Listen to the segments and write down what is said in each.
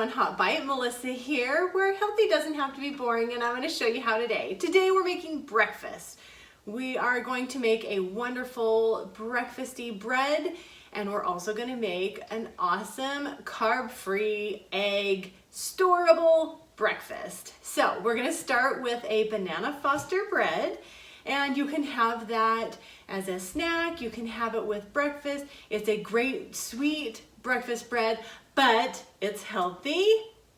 One Hot Bite. Melissa here, where healthy doesn't have to be boring, and I'm going to show you how today. Today we're making breakfast. We are going to make a wonderful breakfasty bread, and we're also going to make an awesome carb-free egg storable breakfast. So we're going to start with a banana Foster bread, and you can have that as a snack. You can have it with breakfast. It's a great sweet breakfast bread, but it's healthy.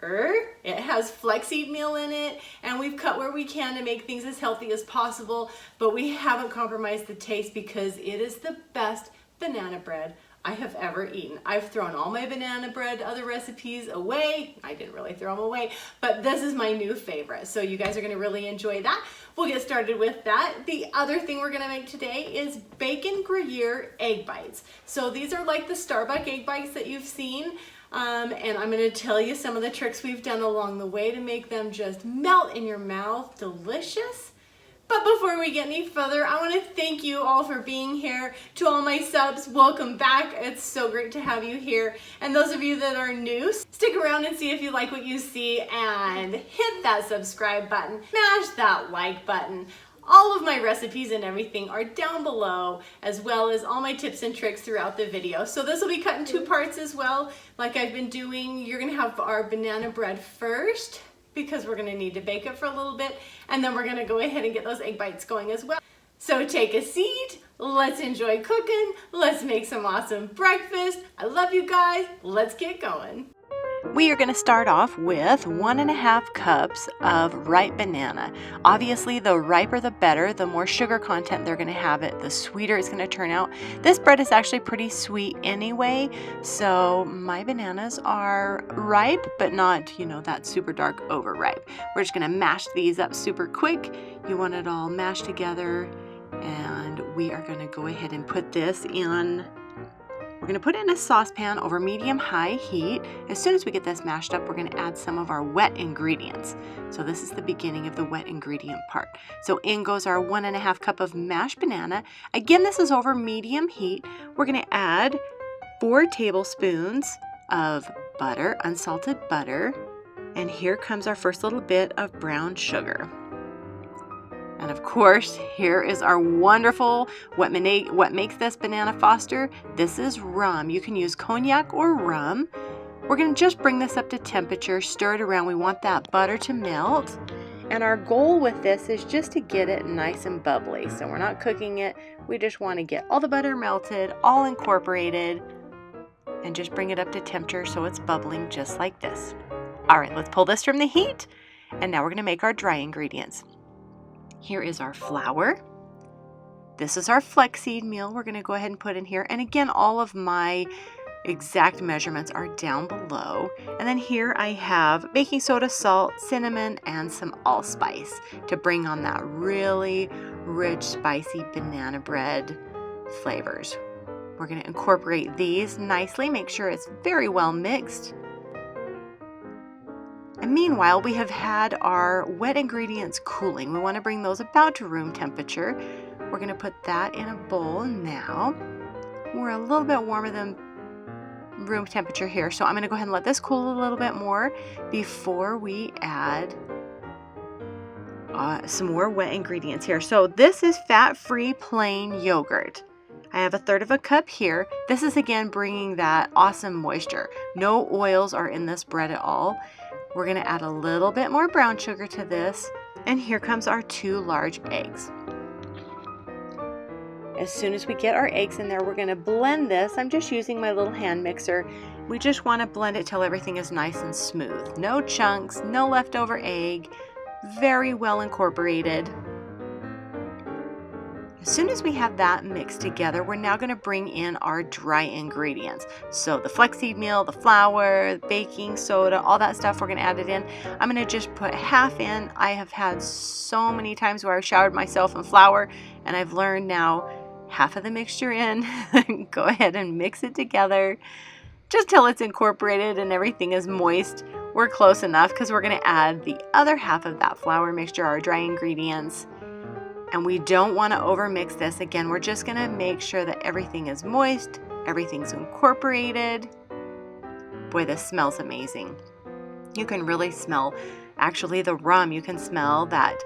It has flaxseed meal in it, and we've cut where we can to make things as healthy as possible, but we haven't compromised the taste because it is the best banana bread I have ever eaten. I've thrown all my banana bread other recipes away. I didn't really throw them away, but this is my new favorite. So you guys are gonna really enjoy that. We'll get started with that. The other thing we're gonna make today is bacon Gruyere egg bites. So these are like the Starbucks egg bites that you've seen. And I'm gonna tell you some of the tricks we've done along the way to make them just melt in your mouth, delicious. But before we get any further, I want to thank you all for being here. To all my subs, welcome back. It's so great to have you here. And those of you that are new, stick around and see if you like what you see, and hit that subscribe button, smash that like button. All of my recipes and everything are down below, as well as all my tips and tricks throughout the video. So this will be cut in 2 parts as well, like I've been doing. You're gonna have our banana bread first, because we're gonna need to bake it for a little bit, and then we're gonna go ahead and get those egg bites going as well. So take a seat, let's enjoy cooking, let's make some awesome breakfast. I love you guys, let's get going. We are going to start off with 1.5 cups of ripe banana. Obviously, the riper the better. The more sugar content they're going to have it, the sweeter it's going to turn out. This bread is actually pretty sweet anyway, so my bananas are ripe, but not, you know, that super dark overripe. We're just going to mash these up super quick. You want it all mashed together, and we are going to go ahead and put this in. We're going to put it in a saucepan over medium-high heat. As soon as we get this mashed up, we're going to add some of our wet ingredients. So this is the beginning of the wet ingredient part. So in goes our 1.5 cup of mashed banana. Again, this is over medium heat. We're going to add 4 tablespoons of butter, unsalted butter. And here comes our first little bit of brown sugar. And of course, here is our wonderful, what makes this banana Foster. This is rum. You can use cognac or rum. We're going to just bring this up to temperature, stir it around. We want that butter to melt. And our goal with this is just to get it nice and bubbly. So we're not cooking it. We just want to get all the butter melted, all incorporated, and just bring it up to temperature so it's bubbling just like this. All right, let's pull this from the heat. And now we're going to make our dry ingredients. Here is our flour. This is our flaxseed meal we're going to go ahead and put in here. And again, all of my exact measurements are down below. And then here I have baking soda, salt, cinnamon, and some allspice to bring on that really rich, spicy banana bread flavors. We're going to incorporate these nicely, make sure it's very well mixed. And meanwhile, we have had our wet ingredients cooling. We want to bring those about to room temperature. We're going to put that in a bowl now. We're a little bit warmer than room temperature here, so I'm going to go ahead and let this cool a little bit more before we add some more wet ingredients here. So this is fat-free plain yogurt. I have 1/3 cup here. This is again bringing that awesome moisture. No oils are in this bread at all. We're going to add a little bit more brown sugar to this, and here comes our 2 large eggs. As soon as we get our eggs in there, we're going to blend this. I'm just using my little hand mixer. We just want to blend it till everything is nice and smooth. No chunks, no leftover egg, very well incorporated. As soon as we have that mixed together, we're now going to bring in our dry ingredients. So the flaxseed meal, the flour, baking soda, all that stuff, we're going to add it in. I'm going to just put half in. I have had so many times where I've showered myself in flour, and I've learned now half of the mixture in. Go ahead and mix it together just till it's incorporated and everything is moist. We're close enough because we're going to add the other half of that flour mixture, our dry ingredients. And we don't want to overmix this. Again, we're just going to make sure that everything is moist, everything's incorporated. Boy, this smells amazing. You can really smell, actually the rum, you can smell that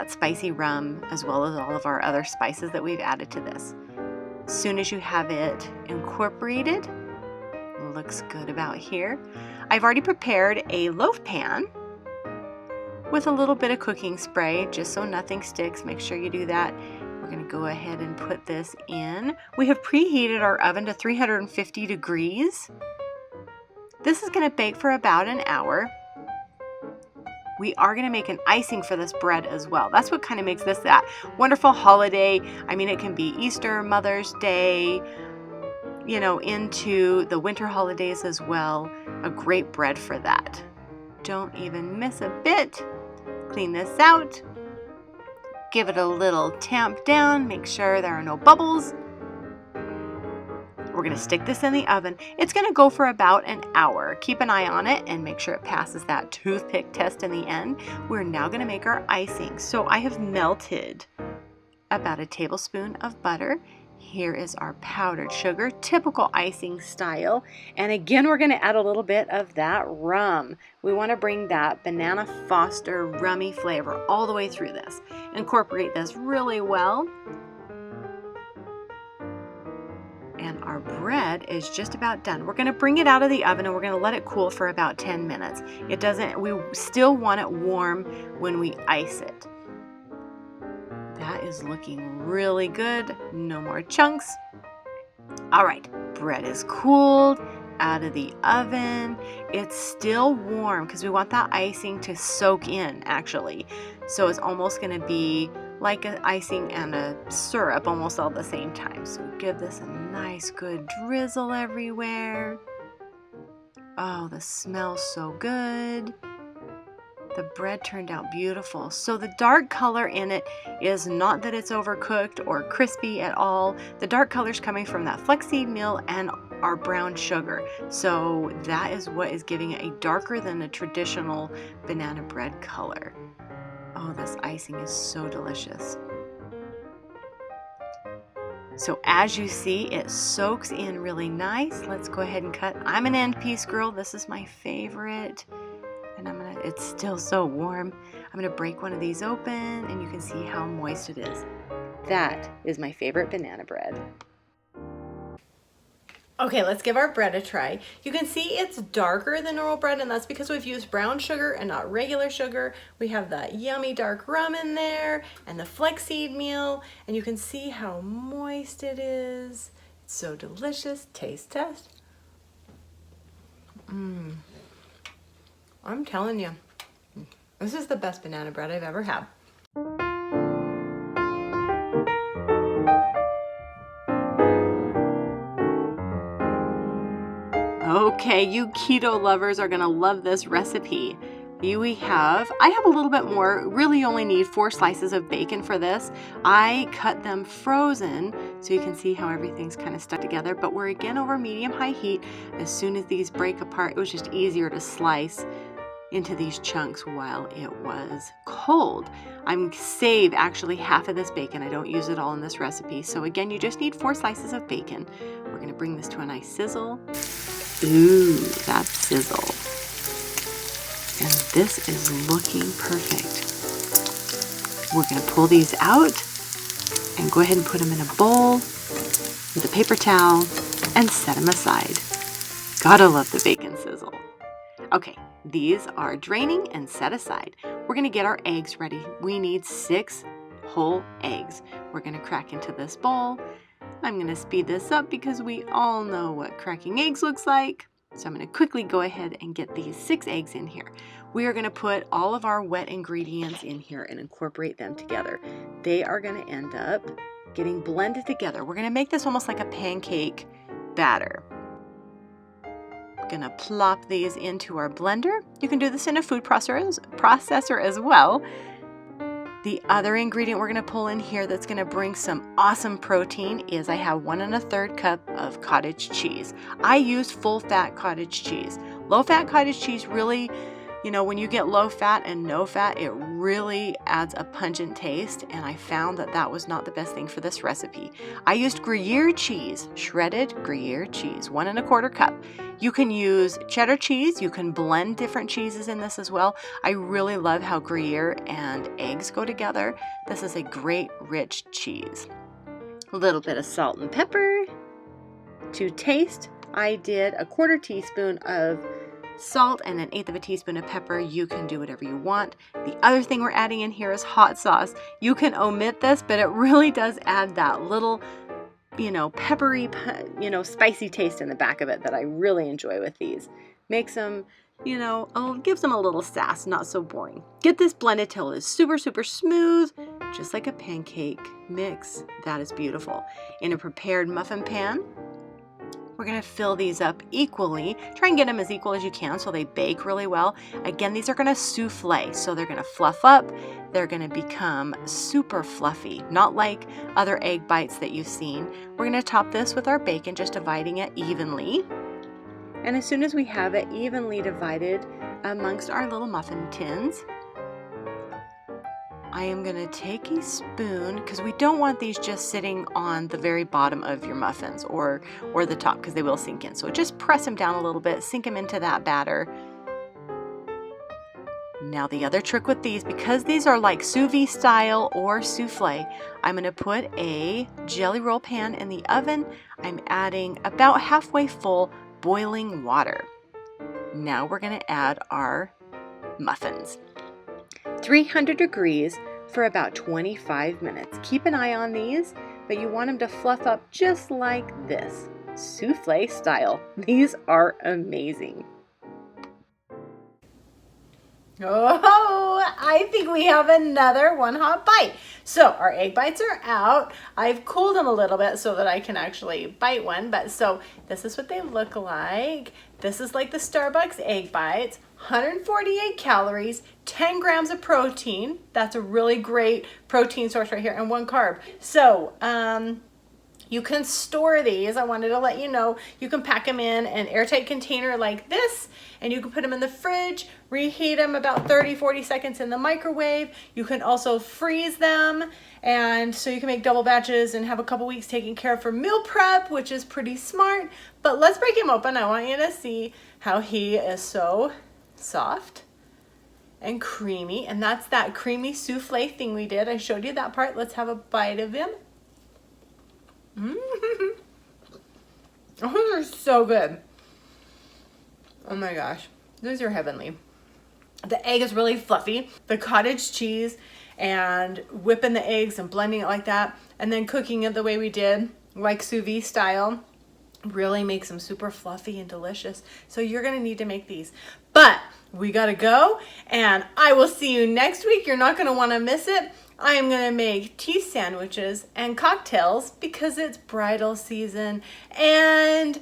spicy rum as well as all of our other spices that we've added to this. As soon as you have it incorporated, looks good about here. I've already prepared a loaf pan with a little bit of cooking spray just so nothing sticks. Make sure you do that. We're going to go ahead and put this in. We have preheated our oven to 350 degrees. This is going to bake for about an hour. We are going to make an icing for this bread as well. That's what kind of makes this that wonderful holiday. I mean, it can be Easter, Mother's Day, you know, into the winter holidays as well. A great bread for that. Don't even miss a bit. Clean this out. Give it a little tamp down. Make sure there are no bubbles. We're going to stick this in the oven. It's going to go for about an hour. Keep an eye on it and make sure it passes that toothpick test in the end. We're now going to make our icing. So I have melted about a tablespoon of butter. Here is our powdered sugar, typical icing style. And again, we're going to add a little bit of that rum. We want to bring that banana Foster rummy flavor all the way through this. Incorporate this really well. And our bread is just about done. We're going to bring it out of the oven and we're going to let it cool for about 10 minutes. We still want it warm when we ice it. That is looking really good. No more chunks. All right, bread is cooled out of the oven. It's still warm because we want that icing to soak in actually. So it's almost going to be like an icing and a syrup almost all at the same time. So give this a nice good drizzle everywhere. Oh, the smells so good. The bread turned out beautiful. So the dark color in it is not that it's overcooked or crispy at all. The dark color is coming from that flaxseed meal and our brown sugar. So that is what is giving it a darker than a traditional banana bread color. Oh, this icing is so delicious. So as you see, it soaks in really nice. Let's go ahead and cut. I'm an end piece girl. This is my favorite. And it's still so warm. I'm gonna break one of these open and you can see how moist it is. That is my favorite banana bread. Okay, let's give our bread a try. You can see it's darker than normal bread, and that's because we've used brown sugar and not regular sugar. We have that yummy dark rum in there and the flaxseed meal, and you can see how moist it is. It's so delicious. Taste test. I'm telling you, this is the best banana bread I've ever had. Okay, you keto lovers are gonna love this recipe. I have a little bit more, really only need 4 slices of bacon for this. I cut them frozen so you can see how everything's kind of stuck together, but we're again over medium-high heat. As soon as these break apart, it was just easier to slice into these chunks while it was cold. I'm save actually half of this bacon. I don't use it all in this recipe. So again, you just need 4 slices of bacon. We're gonna bring this to a nice sizzle. Ooh, that sizzle. And this is looking perfect. We're gonna pull these out and go ahead and put them in a bowl with a paper towel and set them aside. Gotta love the bacon sizzle. Okay, these are draining and set aside. We're gonna get our eggs ready. We need 6 whole eggs. We're gonna crack into this bowl. I'm gonna speed this up because we all know what cracking eggs looks like. So I'm gonna quickly go ahead and get these 6 eggs in here. We are gonna put all of our wet ingredients in here and incorporate them together. They are gonna end up getting blended together. We're gonna make this almost like a pancake batter. Gonna plop these into our blender. You can do this in a food processor as well. The other ingredient we're gonna pull in here that's gonna bring some awesome protein is I have 1 1/3 cup of cottage cheese. I use full fat cottage cheese. Low fat cottage cheese really, you know, when you get low fat and no fat, it really adds a pungent taste, and I found that that was not the best thing for this recipe. I used Gruyere cheese, shredded Gruyere cheese, 1 1/4 cup. You can use cheddar cheese. You can blend different cheeses in this as well. I really love how Gruyere and eggs go together. This is a great rich cheese. A little bit of salt and pepper. To taste, I did a 1/4 teaspoon of salt and 1/8 of a teaspoon of pepper. You can do whatever you want. The other thing we're adding in here is hot sauce. You can omit this, but it really does add that little, peppery, spicy taste in the back of it that I really enjoy with these. Makes them, gives them a little sass, not so boring. Get this blended till it is super, super smooth, just like a pancake mix. That is beautiful. In a prepared muffin pan, we're going to fill these up equally. Try and get them as equal as you can so they bake really well. Again, these are going to souffle, so they're going to fluff up. They're going to become super fluffy, not like other egg bites that you've seen. We're going to top this with our bacon, just dividing it evenly. And as soon as we have it evenly divided amongst our little muffin tins, I am going to take a spoon, because we don't want these just sitting on the very bottom of your muffins or the top, because they will sink in. So just press them down a little bit, sink them into that batter. Now the other trick with these, because these are like sous vide style or souffle, I'm going to put a jelly roll pan in the oven. I'm adding about halfway full boiling water. Now we're going to add our muffins. 300 degrees for about 25 minutes. Keep an eye on these, but you want them to fluff up just like this, souffle style. These are amazing. Oh, I think we have another one hot bite. So our egg bites are out. I've cooled them a little bit so that I can actually bite one. But so this is what they look like. This is like the Starbucks egg bites. 148 calories, 10 grams of protein. That's a really great protein source right here, and 1 carb. So you can store these. I wanted to let you know, you can pack them in an airtight container like this, and you can put them in the fridge, reheat them about 30-40 seconds in the microwave. You can also freeze them, and so you can make double batches and have a couple weeks taken care of for meal prep, which is pretty smart. But let's break him open. I want you to see how he is so soft and creamy, and that's that creamy souffle thing we did. I showed you that part. Let's have a bite of him. Oh, they're so good. Oh my gosh, those are heavenly. The egg is really fluffy. The cottage cheese and whipping the eggs and blending it like that, and then cooking it the way we did, like sous vide style, really makes them super fluffy and delicious. So you're gonna need to make these. But we gotta go, and I will see you next week. You're not gonna wanna miss it. I am gonna make tea sandwiches and cocktails because it's bridal season and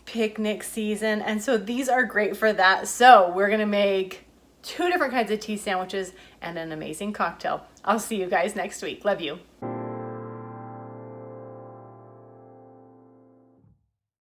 picnic season, and so these are great for that. So we're gonna make 2 different kinds of tea sandwiches and an amazing cocktail. I'll see you guys next week. Love you.